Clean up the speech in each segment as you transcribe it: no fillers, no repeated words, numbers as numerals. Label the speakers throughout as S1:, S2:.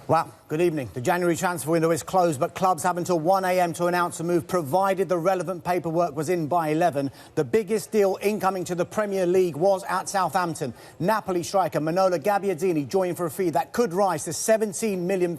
S1: Well, good evening. The January transfer window is closed, but clubs have until 1 a.m. to announce a move, provided the relevant paperwork was in by 11. The biggest deal incoming to the Premier League was at Southampton. Napoli striker Manolo Gabbiadini joined for a fee that could rise to £17 million,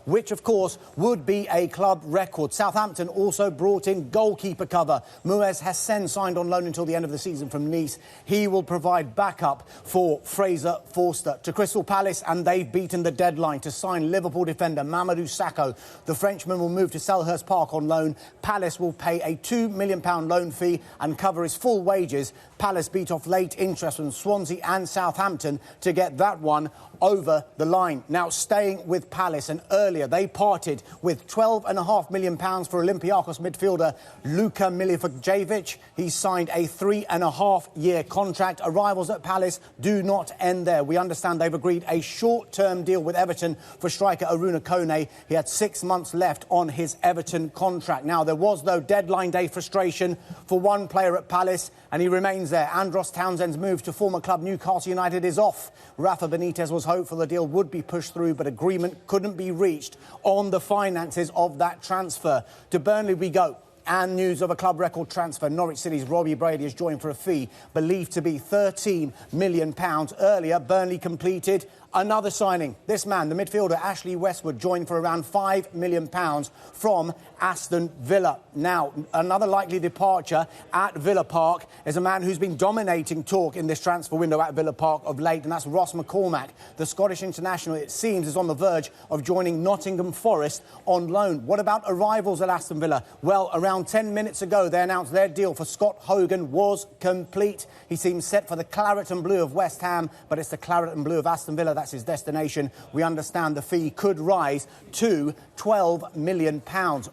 S1: which, of course, would be a club record. Southampton also brought in goalkeeper cover. Muez Hassen signed on loan until the end of the season from Nice. He will provide backup for Fraser Forster. To Crystal Palace, and they've beaten the deadline to sign Liverpool defender Mamadou Sakho. The Frenchman will move to Selhurst Park on loan. Palace will pay a £2 million loan fee and cover his full wages. Palace beat off late interest from Swansea and Southampton to get that one over the line. Now, staying with Palace, and earlier they parted with £12.5 million for Olympiacos midfielder Luka Milivojevic. He signed a 3.5-year contract. Arrivals at Palace do not end there. We understand they've agreed a short-term deal with Everton for striker Aruna Kone. He had 6 months left on his Everton contract. Now, there was, though, deadline day frustration for one player at Palace, and he remains there. Andros Townsend's move to former club Newcastle United is off. Rafa Benitez was hopeful the deal would be pushed through, but agreement couldn't be reached on the finances of that transfer. To Burnley we go. And news of a club record transfer. Norwich City's Robbie Brady has joined for a fee believed to be £13 million. Earlier, Burnley completed another signing. This man, the midfielder Ashley Westwood, joined for around £5 million from Aston Villa. Now, another likely departure at Villa Park is a man who's been dominating talk in this transfer window at Villa Park of late, and that's Ross McCormack. The Scottish international, it seems, is on the verge of joining Nottingham Forest on loan. What about arrivals at Aston Villa? Well, around 10 minutes ago, they announced their deal for Scott Hogan was complete. He seems set for the claret and blue of West Ham, but it's the claret and blue of Aston Villa. That's his destination. We understand the fee could rise to £12 million.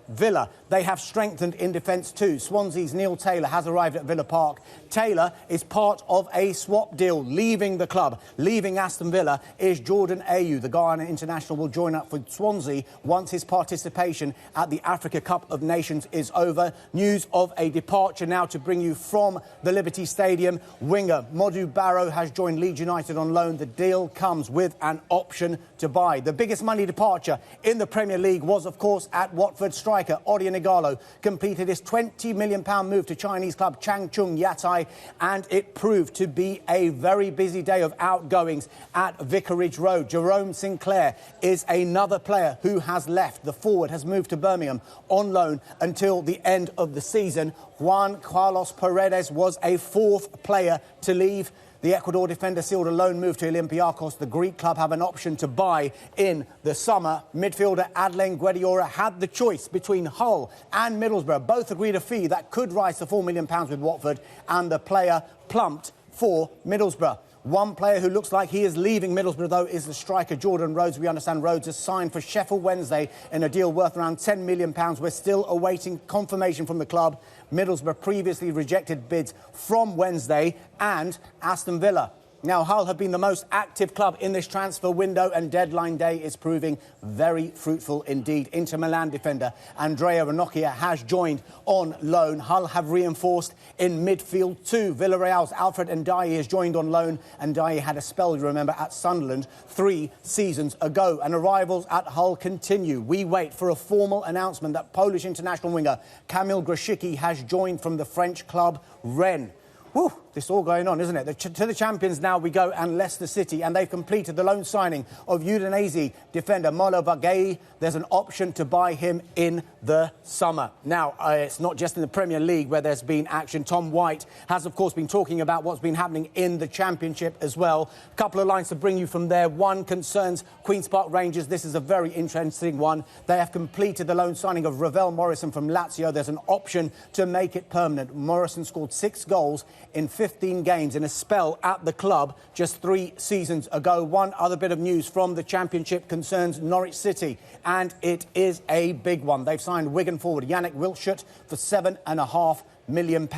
S1: Villa, they have strengthened in defence too. Swansea's Neil Taylor has arrived at Villa Park. Taylor is part of a swap deal. Leaving the club, leaving Aston Villa, is Jordan Ayew. The Ghana international will join up with Swansea once his participation at the Africa Cup of Nations is over. News of a departure now to bring you from the Liberty Stadium. Winger Modou Barrow has joined Leeds United on loan. The deal comes with an option to buy. The biggest money departure in the Premier League was, of course, at Watford. Striker Odion Ighalo completed his £20 million move to Chinese club Changchun Yatai, and it proved to be a very busy day of outgoings at Vicarage Road. Jerome Sinclair is another player who has left. The forward has moved to Birmingham on loan until the end of the season. Juan Carlos Paredes was a fourth player to leave. The Ecuador defender sealed a loan move to Olympiacos. The Greek club have an option to buy in the summer. Midfielder Adlène Guediora had the choice between Hull and Middlesbrough. Both agreed a fee that could rise to £4 million with Watford, and the player plumped for Middlesbrough. One player who looks like he is leaving Middlesbrough, though, is the striker Jordan Rhodes. We understand Rhodes has signed for Sheffield Wednesday in a deal worth around £10 million. We're still awaiting confirmation from the club. Middlesbrough previously rejected bids from Wednesday and Aston Villa. Now, Hull have been the most active club in this transfer window, and deadline day is proving very fruitful indeed. Inter Milan defender Andrea Ranocchia has joined on loan. Hull have reinforced in midfield too. Villarreal's Alfred Ndiaye has joined on loan. Ndiaye had a spell, you remember, at Sunderland 3 seasons ago. And arrivals at Hull continue. We wait for a formal announcement that Polish international winger Kamil Grosicki has joined from the French club Rennes. Whew, this is all going on, isn't it? To the champions now we go, and Leicester City, and they've completed the loan signing of Udinese defender Molo Bagay. There's an option to buy him in the summer. Now, it's not just in the Premier League where there's been action. Tom White has, of course, been talking about what's been happening in the Championship as well. A couple of lines to bring you from there. One concerns Queen's Park Rangers. This is a very interesting one. They have completed the loan signing of Ravel Morrison from Lazio. There's an option to make it permanent. Morrison scored 6 goals in 15 games in a spell at the club just 3 seasons ago. One other bit of news from the Championship concerns Norwich City, and it is a big one. They've signed Wigan forward Yannick Wilshere for £7.5 million.